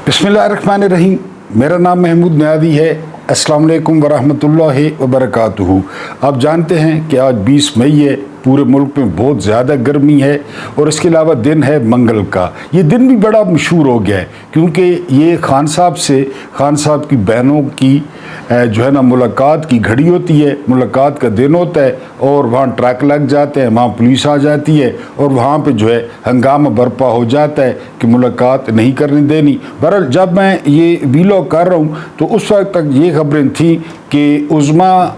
बिस्मिल्लाहिर्रहमानिर्रहीम। मेरा नाम महमूद नियाज़ी है। अस्सलाम वालेकुम वरहमतुल्लाहि वबरकातुहू। आप जानते हैं कि आज 20 मई है। पूरे मुल्क में बहुत ज़्यादा गर्मी है और इसके अलावा दिन है मंगल का। ये दिन भी बड़ा मशहूर हो गया है क्योंकि ये खान साहब की बहनों की जो है ना मुलाकात की घड़ी होती है, मुलाकात का दिन होता है और वहाँ ट्रक लग जाते हैं, वहाँ पुलिस आ जाती है और वहाँ पे जो है हंगामा बर्पा हो जाता है कि मुलाकात नहीं करने देनी। बहरहाल जब मैं ये वीलॉग कर रहा हूँ तो उस वक्त तक ये खबरें थी कि उज़्मा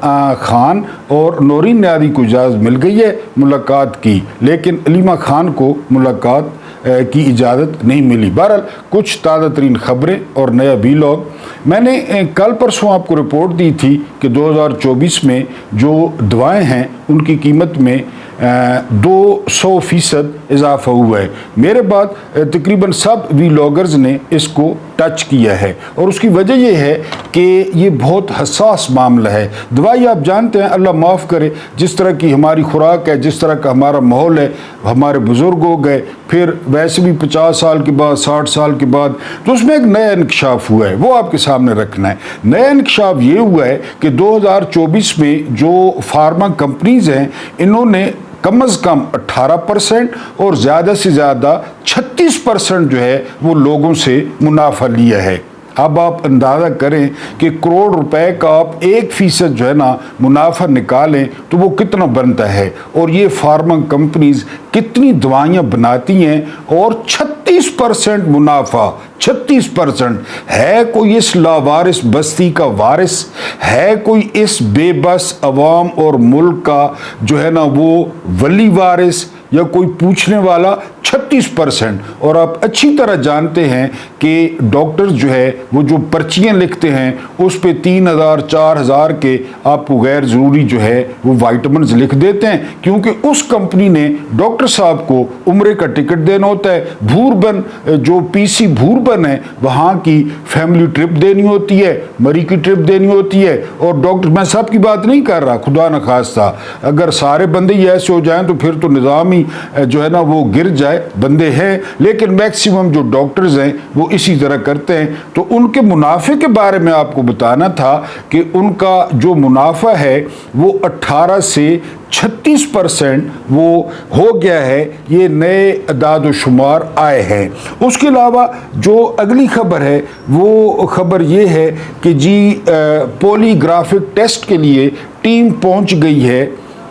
खान और नौरीन नियाज़ी को इजाज़त मिल गई है मुलाकात की, लेकिन अलीमा खान को मुलाकात की इजाज़त नहीं मिली। बहरहाल कुछ ताज़ा तरीन खबरें और नया वीलॉग। मैंने कल परसों आपको रिपोर्ट दी थी कि 2024 में जो दवाएं हैं उनकी कीमत में 200% इजाफा हुआ है। मेरे बाद तकरीबन सब वीलॉगर्स ने इसको टच किया है और उसकी वजह यह है कि ये बहुत हसास मामला है। दवाई आप जानते हैं, अल्लाह माफ़ करे, जिस तरह की हमारी खुराक है, जिस तरह का हमारा माहौल है, हमारे बुज़ुर्ग हो गए, फिर वैसे भी 50 साल के बाद 60 साल के बाद, तो उसमें एक नया इंकशाफ हुआ है, वो आपके सामने रखना है। नया इंकशाफ ये हुआ है कि 2024 में जो फार्मा कंपनीज़ हैं इन्होंने कम अज़ कम 18% और ज़्यादा से ज़्यादा 36% जो है वो लोगों से मुनाफा लिया है। अब आप अंदाज़ा करें कि करोड़ रुपए का आप 1% जो है ना मुनाफा निकालें तो वो कितना बनता है, और ये फार्मा कंपनीज कितनी दवाइयाँ बनाती हैं और 36% मुनाफा। 36% है कोई इस लावारिस बस्ती का वारिस, है कोई इस बेबस अवाम और मुल्क का जो है ना वो वली वारिस या कोई पूछने वाला? 36%। और आप अच्छी तरह जानते हैं कि डॉक्टर्स जो है वो जो पर्चियाँ लिखते हैं उस पे 3000 4000 के आपको गैर ज़रूरी जो है वो वाइटामिन्स लिख देते हैं, क्योंकि उस कंपनी ने डॉक्टर साहब को उम्रे का टिकट देना होता है। भूरबन जो पीसी भूरबन है वहाँ की फैमिली ट्रिप देनी होती है, मरी की ट्रिप देनी होती है। और डॉक्टर, मैं सब की बात नहीं कर रहा, खुदा न खास्ता अगर सारे बंदे ही ऐसे हो जाएं तो फिर तो निज़ाम ही जो है ना वो गिर जाए। बंदे हैं लेकिन मैक्सिमम जो डॉक्टर्स हैं वो इसी तरह करते हैं। तो उनके मुनाफे के बारे में आपको बताना था कि उनका जो मुनाफा है वो 18 से 36% वो हो गया है। ये नए अदाद शुमार आए हैं। उसके अलावा जो अगली खबर है वो खबर ये है कि जी पॉलीग्राफिक टेस्ट के लिए टीम पहुंच गई है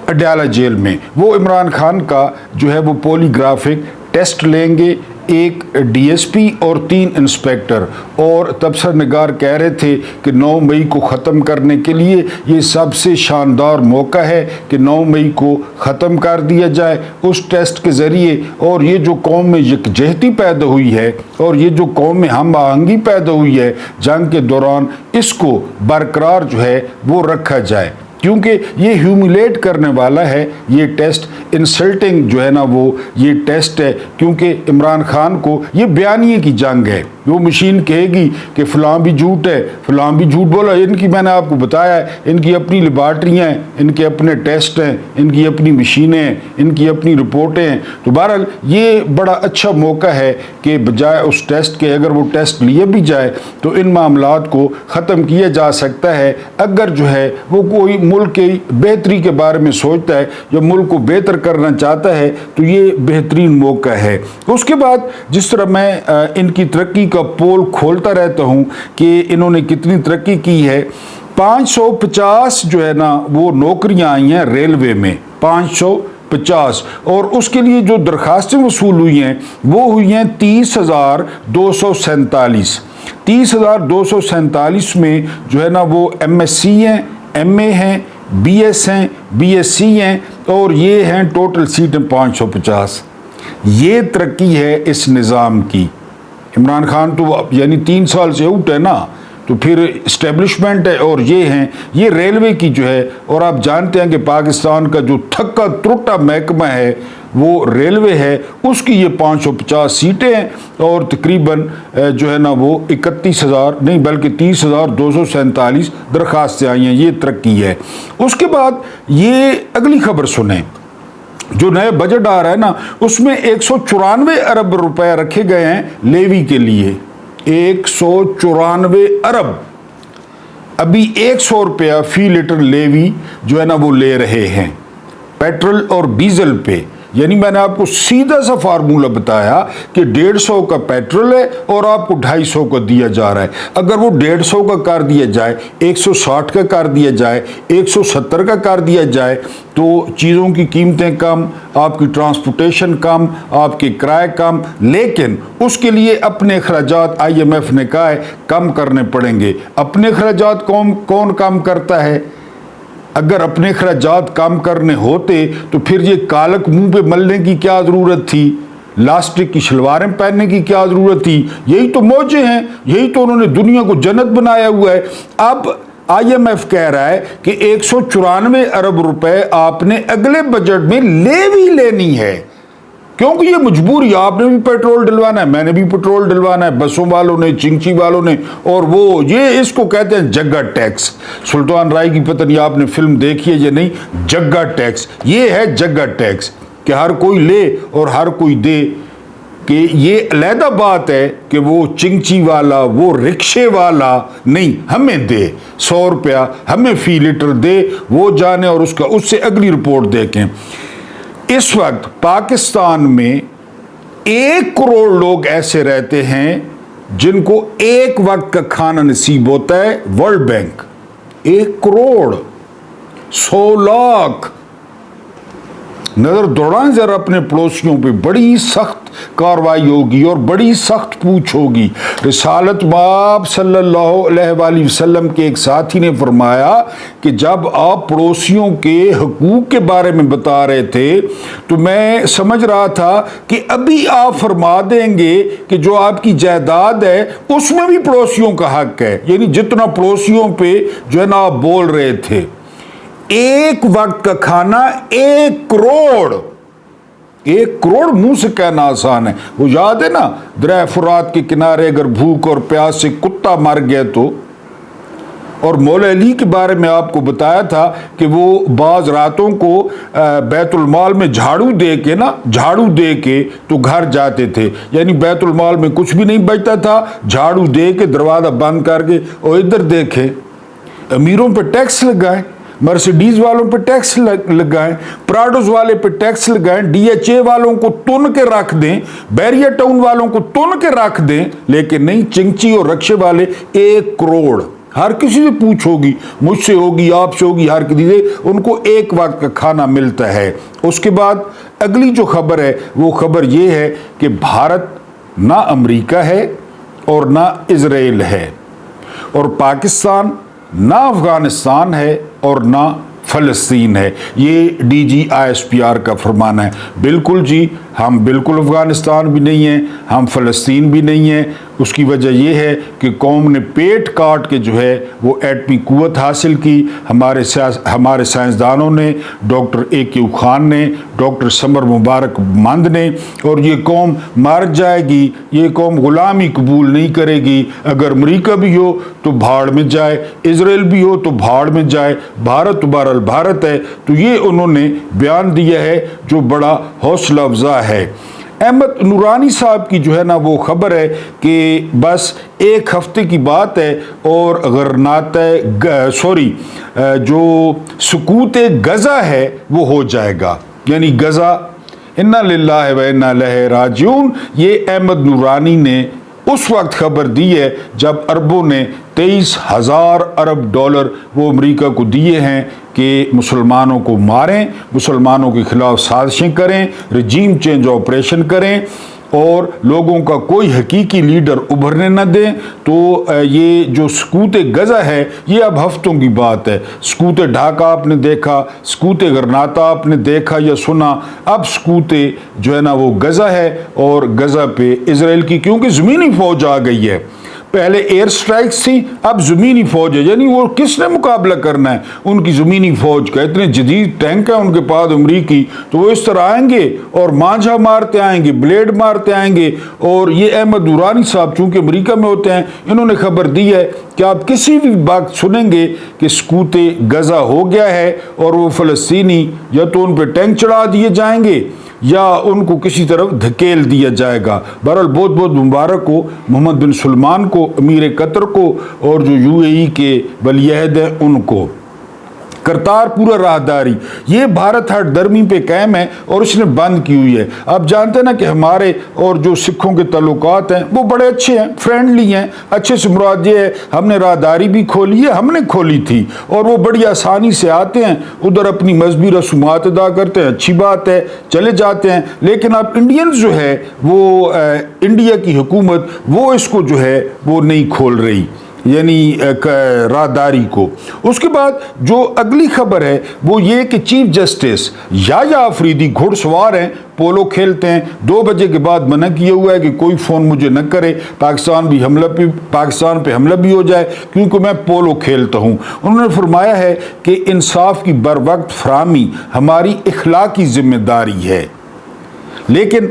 अडयाला जेल में। वो इमरान खान का जो है वो पॉलीग्राफिक टेस्ट लेंगे, एक डीएसपी और 3 इंस्पेक्टर। और तबसर निगार कह रहे थे कि 9 मई को ख़त्म करने के लिए ये सबसे शानदार मौका है कि 9 मई को ख़त्म कर दिया जाए उस टेस्ट के ज़रिए। और ये जो कौम में यकजहती पैदा हुई है और ये जो कौम में हम आहंगी पैदा हुई है जंग के दौरान, इसको बरकरार जो है वो रखा जाए, क्योंकि ये ह्यूमिलेट करने वाला है। ये टेस्ट इंसल्टिंग जो है ना वो ये टेस्ट है, क्योंकि इमरान खान को ये बयानिए की जंग है। वो मशीन कहेगी कि फ़लाँ भी झूठ है, फ़लाँ भी झूठ बोला। इनकी मैंने आपको बताया है, इनकी अपनी लेबार्ट्रियाँ हैं, इनके अपने टेस्ट हैं, इनकी अपनी मशीनें हैं, इनकी अपनी रिपोर्टें हैं। तो बहरहाल ये बड़ा अच्छा मौका है कि बजाय उस टेस्ट के अगर वो टेस्ट लिए भी जाए तो इन मामलात को ख़त्म किया जा सकता है। अगर जो है वो कोई मुल्क की बेहतरी के बारे में सोचता है या मुल्क को बेहतर करना चाहता है तो ये बेहतरीन मौका है। उसके बाद जिस तरह मैं इनकी तरक्की का पोल खोलता रहता हूँ कि इन्होंने कितनी तरक्की की है, 550 जो है ना वो नौकरियाँ आई हैं रेलवे में, 550। और उसके लिए जो दरखास्तें वसूल हुई हैं वो हुई हैं 30,247। 30,247 में जो है ना वो MSc हैं, MA हैं, BS हैं, BSc हैं और ये हैं टोटल सीटें 550। ये तरक्की है इस निज़ाम की। इमरान खान तो यानी 3 साल से आउट है ना, तो फिर इस्टेब्लिशमेंट है और ये हैं, ये रेलवे की जो है। और आप जानते हैं कि पाकिस्तान का जो थक्का त्रुटा महकमा है वो रेलवे है, उसकी ये 550 सीटें हैं और तकरीबन जो है ना वो 31,000 नहीं बल्कि 30,247 दरखास्तें आई हैं। ये तरक्की है। उसके बाद ये अगली खबर सुने, जो नया बजट आ रहा है ना उसमें 194 अरब रुपए रखे गए हैं लेवी के लिए। 194 अरब, अभी 100 रुपया फी लीटर लेवी जो है ना वो ले रहे हैं पेट्रोल और डीजल पे। यानी मैंने आपको सीधा सा फार्मूला बताया कि 150 का पेट्रोल है और आपको 250 का दिया जा रहा है। अगर वो 150 का कर दिया जाए, 160 का कर दिया जाए, 170 का कर दिया जाए, तो चीज़ों की कीमतें कम, आपकी ट्रांसपोर्टेशन कम, आपके किराए कम, लेकिन उसके लिए अपने अखराजात IMF ने कहा है कम करने पड़ेंगे। अपने अखराजात कौन कम करता है? अगर अपने अखराजात कम करने होते तो फिर ये कालक मुंह पे मलने की क्या ज़रूरत थी, लास्टिक की शलवारें पहनने की क्या ज़रूरत थी? यही तो मौजे हैं, यही तो उन्होंने दुनिया को जन्नत बनाया हुआ है। अब IMF कह रहा है कि 194 अरब रुपए आपने अगले बजट में लेनी है, क्योंकि ये मजबूरी, आपने भी पेट्रोल डलवाना है, मैंने भी पेट्रोल डलवाना है, बसों वालों ने, चिंची वालों ने, और वो ये इसको कहते हैं जग्गा टैक्स। सुल्तान राय की पता नहीं आपने फिल्म देखी है या नहीं, जग्गा टैक्स, ये है जग्गा टैक्स कि हर कोई ले और हर कोई दे। कि ये अलहदा बात है कि वो चिंची वाला, वो रिक्शे वाला नहीं, हमें दे 100 रुपया, हमें फी लीटर दे, वो जाने और उससे अगली रिपोर्ट देखें। इस वक्त पाकिस्तान में 1 करोड़ लोग ऐसे रहते हैं जिनको एक वक्त का खाना नसीब होता है। World bank 1 crore 100 lakh. नजर दौड़ाएं जरा अपने पड़ोसियों पे, बड़ी सख्त कार्रवाई होगी और बड़ी सख्त पूछ होगी। रिसालत बाब सल्लल्लाहु अलैहि वसल्लम के एक साथी ने फरमाया कि जब आप पड़ोसियों के हकूक के बारे में बता रहे थे तो मैं समझ रहा था कि अभी आप फरमा देंगे कि जो आपकी जायदाद है उसमें भी पड़ोसियों का हक है, यानी जितना पड़ोसियों पे जो है ना आप बोल रहे थे। एक वक्त का खाना 1 करोड़, 1 करोड़ मुंह से कहना आसान है। वो याद है ना, दरिया फुरात के किनारे अगर भूख और प्यास से कुत्ता मर गया तो, और मौला अली के बारे में आपको बताया था कि वो बाज रातों को बैतुल माल में झाड़ू दे के तो घर जाते थे, यानी बैतुल माल में कुछ भी नहीं बचता था, झाड़ू दे के दरवाज़ा बंद करके, और इधर देखे अमीरों पे टैक्स लगाए, मर्सिडीज वालों पे टैक्स लगाएं, प्राडोस वाले पे टैक्स लगाएं, DHA वालों को तुन के रख दें, बैरिया टाउन वालों को तुन के रख दें, लेकिन नहीं, चिंची और रक्शे वाले 1 करोड़। हर किसी से पूछ होगी, मुझसे होगी, आपसे होगी, हर किसी से, उनको एक वक्त का खाना मिलता है। उसके बाद अगली जो खबर है वो खबर ये है कि भारत ना अमेरिका है और ना इजराइल है, और पाकिस्तान ना अफगानिस्तान है और ना फ़लस्तीन है। ये DG ISPR का फरमान है। बिल्कुल जी, हम बिल्कुल अफ़गानिस्तान भी नहीं हैं, हम फ़लस्तीन भी नहीं हैं। उसकी वजह यह है कि कौम ने पेट काट के जो है वो एटमी क़ुव्वत हासिल की। हमारे साइंसदानों ने, डॉक्टर AQ खान ने, डॉक्टर समर मुबारक मंद ने, और ये कौम मर जाएगी, ये कौम ग़ुलामी कबूल नहीं करेगी। अगर अमेरिका भी हो तो भाड़ में जाए, इजराइल भी हो तो भाड़ में जाए, भारत बहरहाल भारत है। तो ये उन्होंने बयान दिया है जो बड़ा हौसला अफजा है। अहमद नूरानी साहब की जो है ना वो खबर है कि बस 1 हफ्ते की बात है और जो सुकूत गज़ा है वो हो जाएगा, यानी गज़ा, इन्ना लिल्लाहि व इन्ना इलैहि राजिऊन। ये अहमद नूरानी ने उस वक्त खबर दी है जब अरबों ने 23,000 अरब डॉलर वो अमेरिका को दिए हैं कि मुसलमानों को मारें, मुसलमानों के खिलाफ साजिशें करें, रजीम चेंज ऑपरेशन करें और लोगों का कोई हकीकी लीडर उभरने न दें। तो ये जो सकूत गज़ा है ये अब हफ्तों की बात है। सकूत ढाका आपने देखा, सकूत गरनाता आपने देखा या सुना, अब सकूत जो है ना वो गज़ा है, और गज़ा पे इसराइल की क्योंकि ज़मीनी फ़ौज आ गई है। पहले एयर स्ट्राइक्स थी, अब ज़मीनी फ़ौज है, यानी वो किसने मुकाबला करना है उनकी ज़मीनी फ़ौज का। इतने जदीद टैंक है उनके पास अमरीकी, तो वो इस तरह आएंगे और मांझा मारते आएंगे, ब्लेड मारते आएंगे। और ये अहमद नूरानी साहब चूँकि अमरीका में होते हैं, इन्होंने खबर दी है कि आप किसी भी बात सुनेंगे कि सकूत गज़ा हो गया है और वो फ़लस्तीनी या तो उन पर टैंक चढ़ा दिए जाएंगे, या उनको किसी तरफ धकेल दिया जाएगा। बहरहाल बहुत बहुत मुबारक हो मोहम्मद बिन सलमान को, अमीर कतर को, और जो यूएई के वलीअहद हैं उनको। करतारपुर राहदारी ये भारत हर दरमी पे कायम है और इसने बंद की हुई है। आप जानते हैं ना कि हमारे और जो सिखों के ताल्लुकात हैं वो बड़े अच्छे हैं, फ्रेंडली हैं। अच्छे से मुराद ये है हमने राहदारी भी खोली है, हमने खोली थी, और वो बड़ी आसानी से आते हैं, उधर अपनी मजहबी रसूमात अदा करते हैं, अच्छी बात है, चले जाते हैं। लेकिन अब इंडियंस जो है वो इंडिया की हुकूमत वो इसको जो है वो नहीं खोल रही, यानी राहदारी को। उसके बाद जो अगली खबर है वो ये कि चीफ जस्टिस याया अफरीदी घुड़सवार हैं, पोलो खेलते हैं, 2 बजे के बाद मना किया हुआ है कि कोई फ़ोन मुझे न करे, पाकिस्तान पे हमला भी हो जाए क्योंकि मैं पोलो खेलता हूँ। उन्होंने फरमाया है कि इंसाफ की बर वक्त फराहमी हमारी इखलाकी जिम्मेदारी है। लेकिन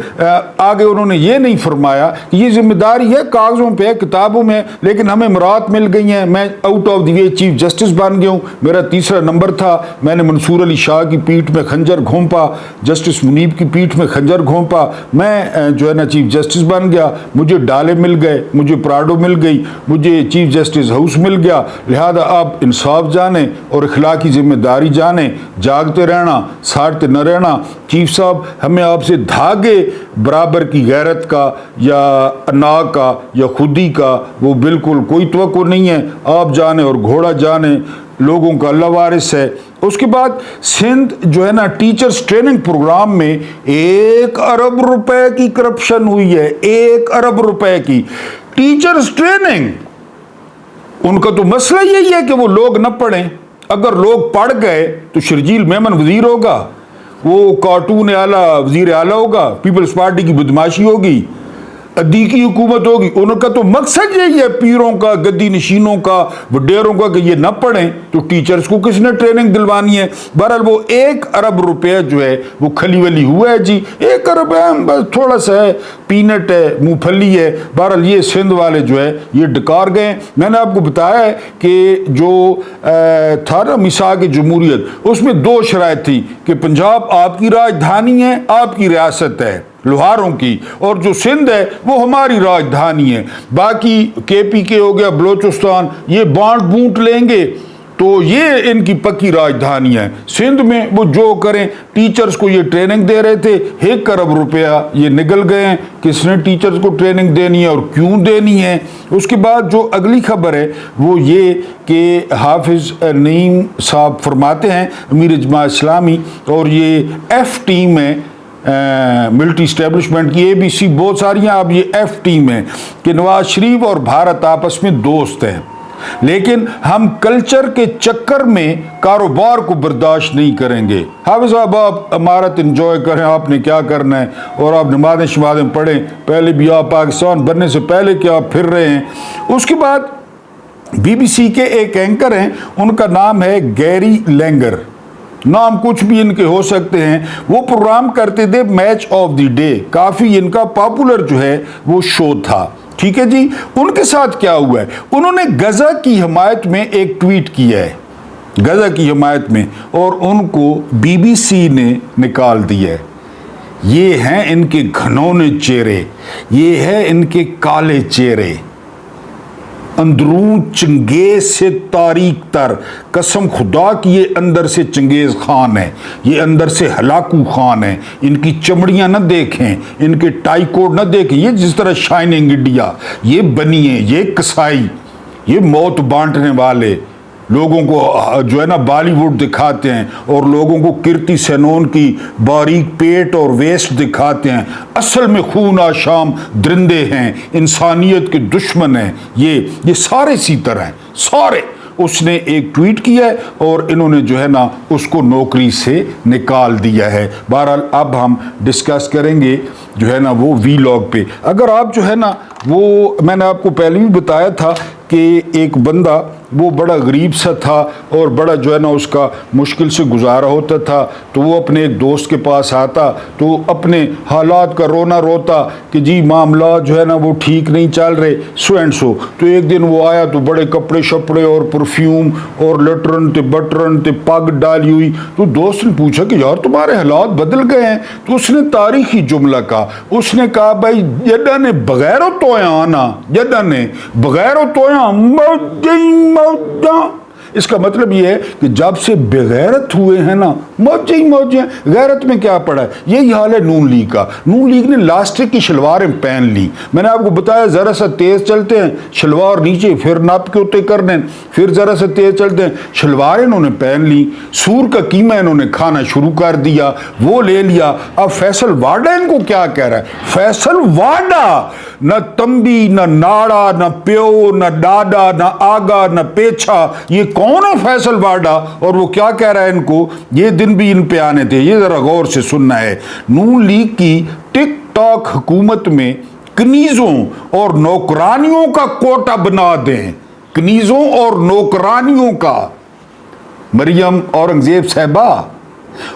आगे उन्होंने ये नहीं फरमाया कि ये जिम्मेदारी है कागज़ों पे, किताबों में, लेकिन हमें मुराद मिल गई हैं, मैं out of the way chief justice बन गया हूँ, मेरा 3रा नंबर था, मैंने मंसूर अली शाह की पीठ में खंजर घोंपा, जस्टिस मुनीब की पीठ में खंजर घोंपा, मैं जो है ना चीफ जस्टिस बन गया, मुझे डाले मिल गए, मुझे प्राडो मिल गई, मुझे चीफ जस्टिस हाउस मिल गया। लिहाजा आप इंसाफ जाने और इखलाकी जिम्मेदारी जाने, जागते रहना, साड़ते न रहना। चीफ साहब हमें आपसे धागे बराबर की गैरत का या अना का या खुदी का वो बिल्कुल कोई तवक्को नहीं है। आप जाने और घोड़ा जाने, लोगों का अल्लाह वारिस है। उसके बाद सिंध जो है ना टीचर्स ट्रेनिंग प्रोग्राम में 1 अरब रुपए की करप्शन हुई है, 1 अरब रुपए की टीचर्स ट्रेनिंग। उनका तो मसला यही है कि वो लोग न पढ़ें, अगर लोग पढ़ गए तो शर्जील मेमन वजीर होगा, वो कार्टून आला वजीर आला होगा, पीपल्स पार्टी की बदमाशी होगी, अदीकी हुकूमत होगी। उनका तो मकसद यही है पीरों का, गद्दी नशीनों का, वडेरों का, कि ये न पढ़ें तो टीचर्स को किसने ट्रेनिंग दिलवानी है। बहरहाल वो 1 अरब रुपया जो है वो खली वली हुआ है जी, 1 अरब है, बस थोड़ा सा है, पीनट है, मूंगफली है। बहरहाल ये सिंध वाले जो है ये डकार गए। मैंने आपको बताया है कि जो था ना मिसाक जमहूरियत, उसमें 2 शराइत थी कि पंजाब आपकी राजधानी है, आपकी रियासत है लोहारों की, और जो सिंध है वो हमारी राजधानी है। बाकी KPK हो गया, बलोचिस्तान, ये बांट बूट लेंगे तो ये इनकी पक्की राजधानी है। सिंध में वो जो करें, टीचर्स को ये ट्रेनिंग दे रहे थे, 1 अरब रुपया ये निकल गए हैं। किसने टीचर्स को ट्रेनिंग देनी है और क्यों देनी है। उसके बाद जो अगली खबर है वो ये कि हाफिज नईम साहब फरमाते हैं, अमीर जमात इस्लामी, और ये F टीम है मिलिट्री इस्टेब्लिशमेंट की, ABC बहुत सारी हैं, अब ये F टीम है कि नवाज शरीफ और भारत आपस में दोस्त हैं, लेकिन हम कल्चर के चक्कर में कारोबार को बर्दाश्त नहीं करेंगे। हाफिज साहब आप इमारत इंजॉय करें, आपने क्या करना है, और आप नमाज़ें शमाज़ें पढ़ें, पहले भी आप पाकिस्तान बनने से पहले क्या आप फिर रहे हैं। उसके बाद BBC के एक एंकर हैं, उनका नाम है गैरी लैंगर, नाम कुछ भी इनके हो सकते हैं। वो प्रोग्राम करते थे मैच ऑफ द डे, काफ़ी इनका पॉपुलर जो है वो शो था, ठीक है जी। उनके साथ क्या हुआ है, उन्होंने गजा की हिमायत में एक ट्वीट किया है, गजा की हिमायत में, और उनको BBC ने निकाल दिया है। ये हैं इनके घनौने चेहरे, ये है इनके काले चेहरे, अंदरून चंगेज से तारीक तर, कसम खुदा की ये अंदर से चंगेज खान है, ये अंदर से हलाकू खान है। इनकी चमड़ियां न देखें, इनके टाई कोट न देखें, ये जिस तरह शाइनिंग इंडिया, ये बनिए, ये कसाई, ये मौत बांटने वाले लोगों को जो है ना बॉलीवुड दिखाते हैं, और लोगों को कीर्ति सेनोन की बारीक पेट और वेस्ट दिखाते हैं। असल में खून आशाम दरिंदे हैं, इंसानियत के दुश्मन हैं ये सारे इसी तरह हैं, सारे। उसने एक ट्वीट किया है और इन्होंने जो है ना उसको नौकरी से निकाल दिया है। बहरहाल अब हम डिस्कस करेंगे जो है ना वो वीलॉग पे। अगर आप जो है ना वो मैंने आपको पहले भी बताया था कि एक बंदा وہ بڑا غریب سا تھا اور بڑا جو ہے نا اس کا مشکل سے گزارا ہوتا تھا، تو وہ اپنے ایک دوست کے پاس آتا تو اپنے حالات کا رونا روتا کہ جی معاملات جو ہے نا وہ ٹھیک نہیں چل رہے سو اینڈ سو۔ تو ایک دن وہ آیا تو بڑے کپڑے شپڑے اور پرفیوم اور لٹرن تے بٹرن تے پگ ڈالی ہوئی، تو دوست نے پوچھا کہ یار تمہارے حالات بدل گئے ہیں؟ تو اس نے تاریخی جملہ کہا، اس نے کہا بھائی جدہ نے بغیر تو آنا، جدہ نے بغیر تو اس کا مطلب یہ ہے کہ جب سے بغیرت ہوئے ہیں نا موجے ہی موجے ہیں۔ غیرت میں کیا پڑا ہے؟ یہی حال ہے نون لیگ کا۔ نون لیگ نے لاسٹک کی شلواریں پہن لی، میں نے آپ کو بتایا ذرا سا تیز چلتے ہیں شلوار نیچے، پھر ناپ کے اوتے کرنے، پھر ذرا سا تیز چلتے ہیں شلواریں انہوں نے پہن لی، سور کا قیمہ انہوں نے کھانا شروع کر دیا، وہ لے لیا۔ اب فیصل واڈا ان کو کیا کہہ رہا ہے؟ فیصل واڈا، نہ تمبی نہ ناڑا نہ پیو نہ ڈاڈا نہ آگا نہ پیچھا، یہ کون ہے فیصل واڈا؟ اور وہ کیا کہہ رہا ہے ان کو؟ یہ دن بھی ان پہ آنے تھے، یہ ذرا غور سے سننا ہے۔ نون لیگ کی ٹک ٹاک حکومت میں کنیزوں اور نوکرانیوں کا کوٹا بنا دیں، کنیزوں اور نوکرانیوں کا۔ مریم اورنگزیب صاحبہ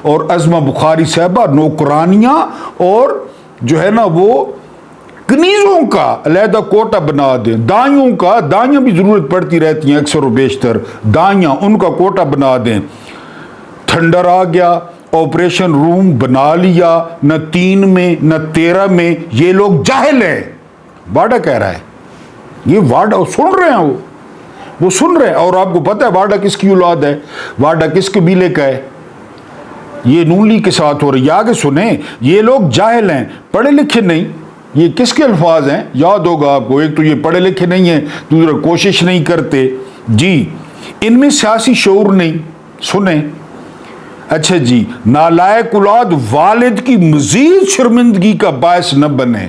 اور عظمہ بخاری صاحبہ نوکرانیاں اور جو ہے نا وہ کنیزوں کا علیحدہ کوٹا بنا دیں، دائیوں کا، دائیاں بھی ضرورت پڑتی رہتی ہیں اکثر و بیشتر، دائیاں ان کا کوٹا بنا دیں۔ تھنڈر آ گیا، آپریشن روم بنا لیا، نہ 3 میں نہ 13 میں، یہ لوگ جاہل ہیں، واڈا کہہ رہا ہے۔ یہ واڈا سن رہے ہیں، وہ سن رہے ہیں۔ اور آپ کو پتہ ہے واڈا کس کی اولاد ہے؟ واڈا کس قبیلے کا ہے؟ یہ نون لیگ کے ساتھ ہو رہی ہے۔ آگے سنیں، یہ لوگ جاہل ہیں، پڑھے لکھے نہیں۔ یہ کس کے الفاظ ہیں؟ یاد ہوگا آپ کو، ایک تو یہ پڑھے لکھے نہیں ہیں، دوسرا کوشش نہیں کرتے، جی ان میں سیاسی شعور نہیں۔ سنیں، اچھا جی، نالائق اولاد والد کی مزید شرمندگی کا باعث نہ بنے۔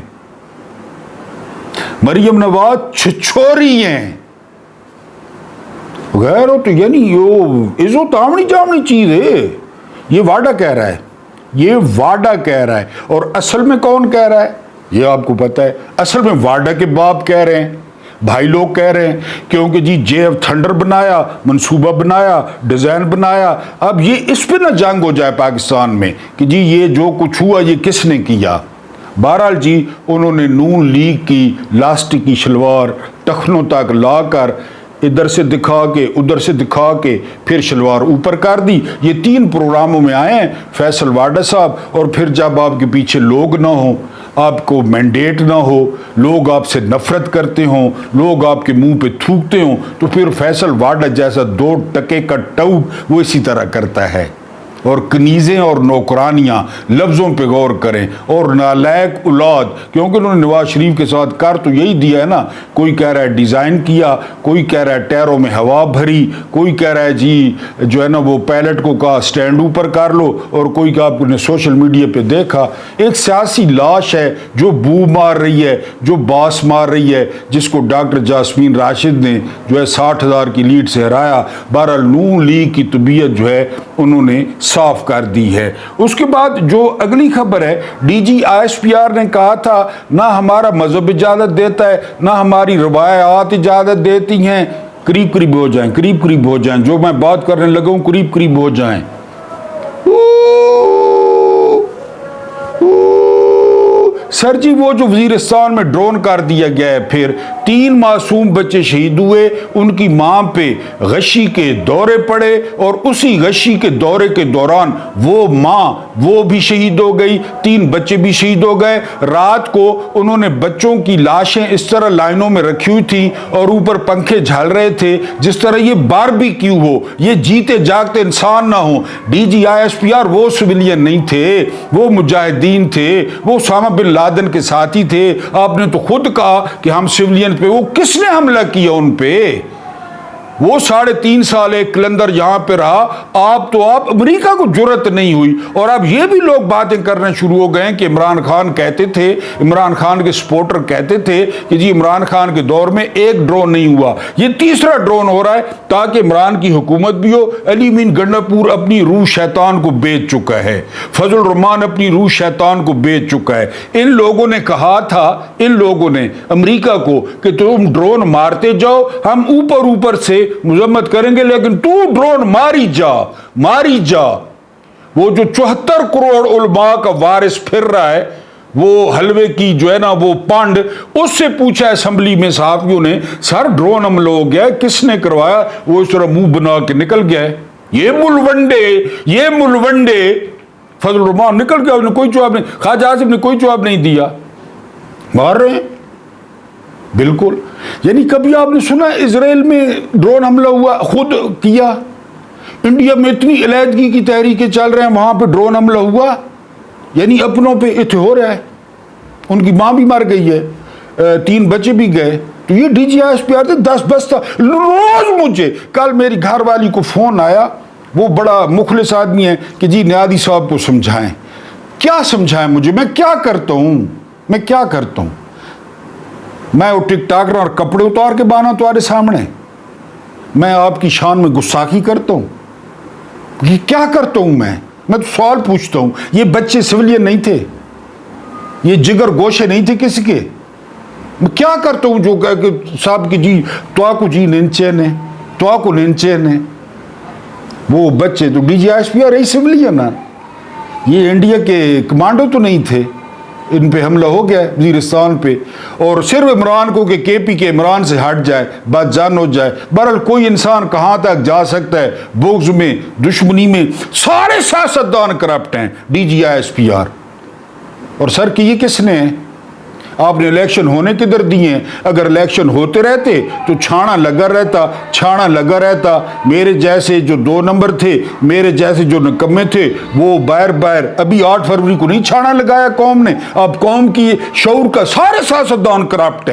مریم نواز چھچوری ہیں، غیر ہو تو یعنی یہ عزو تامنی جامنی چیز ہے۔ یہ واڈا کہہ رہا ہے، یہ واڈا کہہ رہا ہے۔ اور اصل میں کون کہہ رہا ہے یہ آپ کو پتہ ہے؟ اصل میں واڈا کے باپ کہہ رہے ہیں، بھائی لوگ کہہ رہے ہیں، کیونکہ جی جے ایف تھنڈر بنایا، منصوبہ بنایا، ڈیزائن بنایا، اب یہ اس پہ نہ جنگ ہو جائے پاکستان میں کہ جی یہ جو کچھ ہوا یہ کس نے کیا۔ بہرحال جی انہوں نے نون لیگ کی لاسٹک کی شلوار ٹخنوں تک لا کر ادھر سے دکھا کے ادھر سے دکھا کے پھر شلوار اوپر کر دی۔ یہ 3 پروگراموں میں آئے ہیں فیصل واڈا صاحب، اور پھر جب آپ کے پیچھے لوگ نہ ہوں، آپ کو مینڈیٹ نہ ہو، لوگ آپ سے نفرت کرتے ہوں، لوگ آپ کے منہ پہ تھوکتے ہوں، تو پھر فیصل واڈا جیسا 2 ٹکے کا ٹاؤٹ وہ اسی طرح کرتا ہے۔ اور کنیزیں اور نوکرانیاں، لفظوں پہ غور کریں، اور نالائق اولاد، کیونکہ انہوں نے نواز شریف کے ساتھ کر تو یہی دیا ہے نا، کوئی کہہ رہا ہے ڈیزائن کیا، کوئی کہہ رہا ہے ٹیروں میں ہوا بھری، کوئی کہہ رہا ہے جی جو ہے نا وہ پائلٹ کو کہا سٹینڈ اوپر کر لو، اور کوئی کہا آپ نے سوشل میڈیا پہ دیکھا ایک سیاسی لاش ہے جو بو مار رہی ہے، جو باس مار رہی ہے، جس کو ڈاکٹر جاسمین راشد نے جو ہے 60,000 کی لیڈ سے ہرایا۔ بہرحال نون لیگ کی طبیعت جو ہے انہوں نے صاف کر دی ہے۔ اس کے بعد جو اگلی خبر ہے، D G I S P R نے کہا تھا نہ ہمارا مذہب اجازت دیتا ہے نہ ہماری روایات اجازت دیتی ہیں، قریب قریب ہو جائیں، قریب قریب ہو جائیں، جو میں بات کرنے لگا ہوں قریب قریب ہو جائیں۔ سر جی وہ جو وزیرستان میں ڈرون کر دیا گیا ہے، پھر 3 معصوم بچے شہید ہوئے، ان کی ماں پہ غشی کے دورے پڑے، اور اسی غشی کے دورے کے دوران وہ ماں وہ بھی شہید ہو گئی، 3 بچے بھی شہید ہو گئے۔ رات کو انہوں نے بچوں کی لاشیں اس طرح لائنوں میں رکھی ہوئی تھیں اور اوپر پنکھے جھل رہے تھے جس طرح یہ باربیکیو ہو، یہ جیتے جاگتے انسان نہ ہو۔ D G I S P R وہ سویلین نہیں تھے، وہ مجاہدین تھے، وہ اسامہ بن لادن کے ساتھی تھے۔ آپ نے تو خود کہا کہ ہم سویلین پہ، وہ کس نے حملہ کیا ان پہ؟ وہ 3.5 سال ایک کلندر یہاں پہ رہا، آپ امریکہ کو جرت نہیں ہوئی۔ اور اب یہ بھی لوگ باتیں کرنا شروع ہو گئے ہیں کہ عمران خان کہتے تھے، عمران خان کے سپورٹر کہتے تھے کہ جی عمران خان کے دور میں ایک ڈرون نہیں ہوا، یہ 3را ڈرون ہو رہا ہے تاکہ عمران کی حکومت بھی ہو۔ علی مین گنڈاپور اپنی روح شیطان کو بیچ چکا ہے، فضل الرحمان اپنی روح شیطان کو بیچ چکا ہے۔ ان لوگوں نے کہا تھا، ان لوگوں نے امریکہ کو، کہ تم ڈرون مارتے جاؤ، ہم اوپر سے मजम्मत करेंगे, लेकिन तू ड्रोन मारी जा। वो जो 74 करोड़ उलमा का वारिस फिर रहा है, वो हलवे की जो है ना वो पांड, उससे पूछा असेंबली में सहाफियों ने, सर ड्रोन हमला हो गया, किसने करवाया? वो इस तरह मुंह बना के निकल गया है। ये मुलवंडे फजल रहमान निकल गया, उसने कोई जवाब नहीं, ख्वाजा आसिफ ने कोई जवाब नहीं दिया, मार रहे हैं। बिल्कुल, यानी कभी आपने सुना इजराइल में ड्रोन हमला हुआ? खुद किया। इंडिया में इतनी अलहदगी की तहरीकें चल रहे हैं, वहां पे ड्रोन हमला हुआ, यानी अपनों पे इत्थे हो रहा है। उनकी मां भी मर गई है, 3 बच्चे भी गए। तो ये DGIS पे आते 10 बस्ता रोज। मुझे कल मेरी घर वाली को फोन आया, वो बड़ा मुखलिस आदमी है, कि जी नियादी साहब को समझाएं। क्या समझाएं मुझे? मैं क्या करता हूं? मैं वो टिकटॉकर और कपड़े उतार के बाना तुम्हारे सामने? मैं आपकी शान में गुस्साखी करता हूं? ये क्या करता हूं मैं तो सवाल पूछता हूं। ये बच्चे सिविलियन नहीं थे, ये जिगर गोशे नहीं थे किसी के। मैं क्या करता हूं जो कह के साहब की जी तो जी निंचे ने वो बच्चे तो DGIS पे रही सिविलियन है। ये इंडिया के कमांडो तो नहीं थे, इन पे हमला हो गया वजीरिस्तान पे, और सिर्फ इमरान को कि KP के इमरान से हट जाए, बात जान हो जाए। बहरहाल कोई इंसान कहाँ तक जा सकता है बुग़्ज़ में, दुश्मनी में? सारे सियासतदान करप्ट हैं, DGIS PR। और सर की ये किसने है? आपने इलेक्शन होने किधर दिए? अगर इलेक्शन होते रहते तो छाना लगा रहता। मेरे जैसे जो 2 नंबर थे, मेरे जैसे जो निकम्मे थे, वो बाहर अभी 8 फरवरी को नहीं छाना लगाया कौम ने। अब कौम की शऊर का सारे सियासतदान करप्ट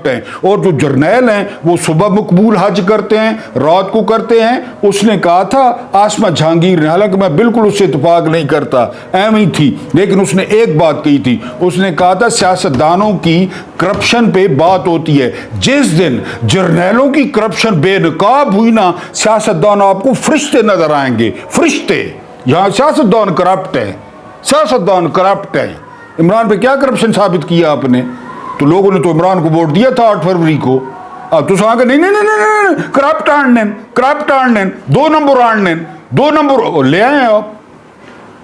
हैं। और जो जर्नैल हैं वो सुबह मकबूल हज करते हैं, रात को करते हैं। उसने कहा था आसमा जहांगीर ने, हालांकि मैं बिल्कुल उससे इत्तेफाक नहीं करता, एम ही थी, लेकिन उसने एक बात कही थी। उसने कहा था सियासतदानों की करप्शन पे बात होती है। जिस दिन जर्नैलों की करप्शन बेनकाब हुई ना, सियासतदान आपको फरिश्ते नजर आएंगे, फरिश्ते। यहां सियासतदान करप्ट है। इमरान पे क्या करप्शन साबित किया आपने? तो लोगों ने तो इमरान को वोट दिया था 8 फरवरी को। अब तो कहा नहीं, करप्ट आणने 2 नंबर ले आए आप।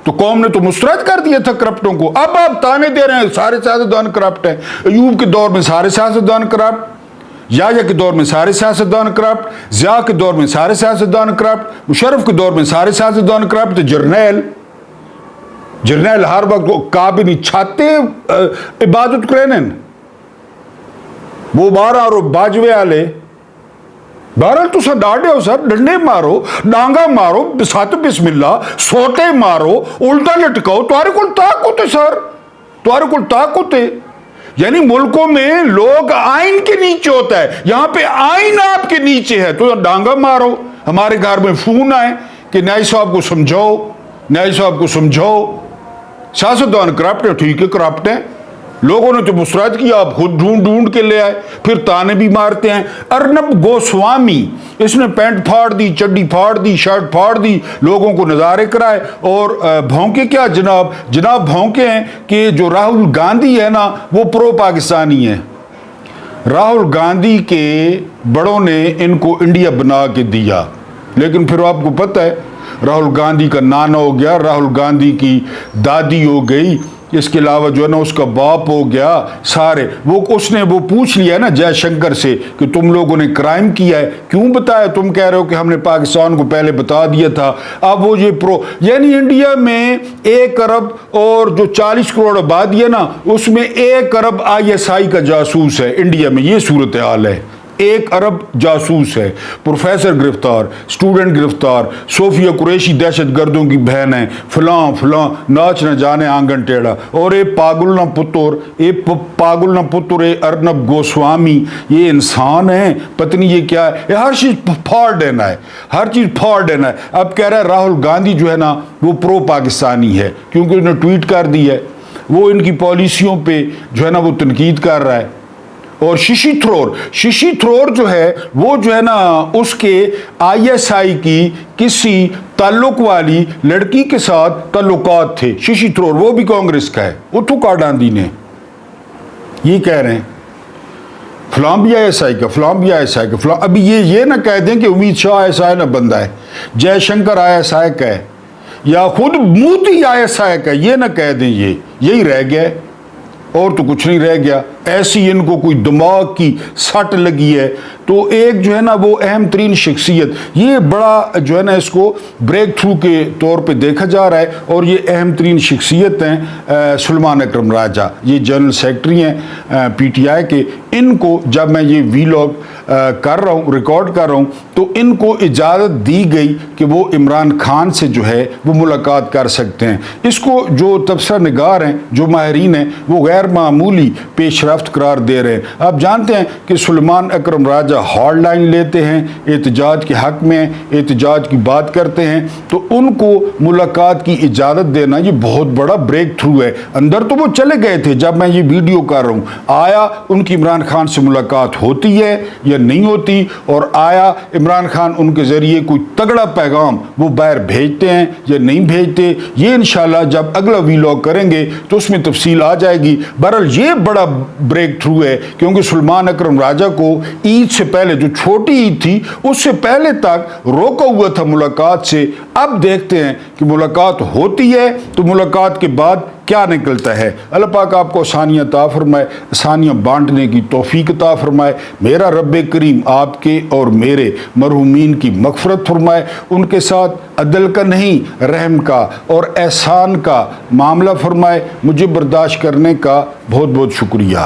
तो कौम ने तो मुस्तरद कर दिया था करप्टों को। अब आप ताने दे रहे हैं सारे सियासतदान करप्ट हैं। अयूब के दौर में सारे सियासतदान करप्ट, याया के दौर में सारे सियासतदान करप्ट, ज़िया के दौर में सारे सियासतदान करप्ट, मुशर्रफ के दौर में सारे सियासतदान करप्ट। तो जर्नैल हर वक्त काबिल नहीं छाते इबादत करें वो 12 और बाजवे आले। बहरहाल तुसा डांटे हो सर, डंडे मारो, डांगा मारो, बिसात बिस्मिल्ला, सोटे मारो, उल्टा लटकाओ, तुम्हारे को ताकत है सर, तुम्हारे को ताकत है। यानी मुल्कों में लोग आइन के नीचे होता है, यहां पे आइन आपके नीचे है तो डांगा मारो। हमारे घर में फोन आए कि न्याय साहब को समझाओ। सियासतदान करप्ट है, ठीक है करप्ट है। लोगों ने तो मुस्तरद किया, आप खुद ढूंढ के ले आए, फिर ताने भी मारते हैं। अर्नब गोस्वामी, इसने पैंट फाड़ दी, चड्डी फाड़ दी, शर्ट फाड़ दी, लोगों को नज़ारे कराए। और भौंके क्या जनाब भौंके हैं कि जो राहुल गांधी है ना वो प्रो पाकिस्तानी है। राहुल गांधी के बड़ों ने इनको इंडिया बना के दिया, लेकिन फिर आपको पता है राहुल गांधी का नाना हो गया, राहुल गांधी की दादी हो गई, इसके अलावा जो है ना उसका बाप हो गया, सारे उसने पूछ लिया ना जयशंकर से कि तुम लोगों ने क्राइम किया है, क्यों बताया? तुम कह रहे हो कि हमने पाकिस्तान को पहले बता दिया था। अब वो ये यानी इंडिया में 1 अरब और जो 40 करोड़ आबादी है ना, उसमें 1 अरब ISI का जासूस है। इंडिया में ये सूरत हाल है, 1 अरब जासूस है। प्रोफेसर गिरफ्तार, स्टूडेंट गिरफ्तार, सोफिया कुरैशी दहशत गर्दों की बहन है, फलां नाच न जाने आंगन टेढ़ा। और ये पागल न पुत्र अर्नब गोस्वामी, ये इंसान है पत्नी, ये क्या है? ये हर चीज फाड़ देना है। अब कह रहा है राहुल गांधी जो है ना वो प्रो पाकिस्तानी है, क्योंकि उसने ट्वीट कर दी है, वो इनकी पॉलिसियों पे जो है ना वो तनकीद कर रहा है। और शशि थरूर जो है वो जो है ना उसके ISI की किसी ताल्लुक वाली लड़की के साथ ताल्लुकात थे। शशि थरूर वो भी कांग्रेस का है, उत्थू काडांदी ने ये कह रहे हैं। فلاں بھی آئی ایس آئی کا، فلاں بھی آئی ایس آئی کا، فلاں. ابھی یہ نہ کہہ دیں کہ امید شاہ آئی ایس آئی نہ بندہ ہے، جے شنکر آئی ایس آئی کا ہے، یا خود موتی آئی ایس آئی کا، یہ نہ کہہ دیں. یہی رہ گیا ہے اور تو کچھ نہیں رہ گیا. ایسی ان کو کوئی دماغ کی سٹ لگی ہے. تو ایک جو ہے نا وہ اہم ترین شخصیت، یہ بڑا جو ہے نا اس کو بریک تھرو کے طور پہ دیکھا جا رہا ہے. اور یہ اہم ترین شخصیت ہیں سلیمان اکرم راجہ، یہ جنرل سیکرٹری ہیں پی ٹی آئی کے. ان کو جب میں یہ ویلاگ کر رہا ہوں، ریکارڈ کر رہا ہوں، تو ان کو اجازت دی گئی کہ وہ عمران خان سے جو ہے وہ ملاقات کر سکتے ہیں. اس کو جو تبصرہ نگار ہیں، جو ماہرین ہیں، وہ غیر معمولی پیش رفت قرار دے رہے ہیں. آپ جانتے ہیں کہ سلیمان اکرم راجہ ہارڈ لائن لیتے ہیں، احتجاج کے حق میں احتجاج کی بات کرتے ہیں. تو ان کو ملاقات کی اجازت دینا یہ بہت بڑا بریک تھرو ہے. اندر تو وہ چلے گئے تھے جب میں یہ ویڈیو کر رہا ہوں. آیا ان کی عمران خان سے ملاقات ہوتی ہے یا نہیں ہوتی، اور آیا عمران خان ان کے ذریعے کوئی تگڑا پیغام وہ باہر بھیجتے ہیں یا نہیں بھیجتے، یہ انشاءاللہ جب اگلا ویلاگ کریں گے تو اس میں تفصیل آ جائے گی. بہرحال یہ بڑا بریک تھرو ہے، کیونکہ سلیمان اکرم راجہ کو عید سے پہلے، جو چھوٹی عید تھی اس سے پہلے تک روکا ہوا تھا ملاقات سے. اب دیکھتے ہیں کہ ملاقات ہوتی ہے تو ملاقات کے بعد کیا نکلتا ہے. اللہ پاک آپ کو آسانیاں عطا فرمائے، آسانیاں بانٹنے کی توفیق عطا فرمائے. میرا رب کریم آپ کے اور میرے مرحومین کی مغفرت فرمائے. ان کے ساتھ عدل کا نہیں، رحم کا اور احسان کا معاملہ فرمائے. مجھے برداشت کرنے کا بہت بہت شکریہ.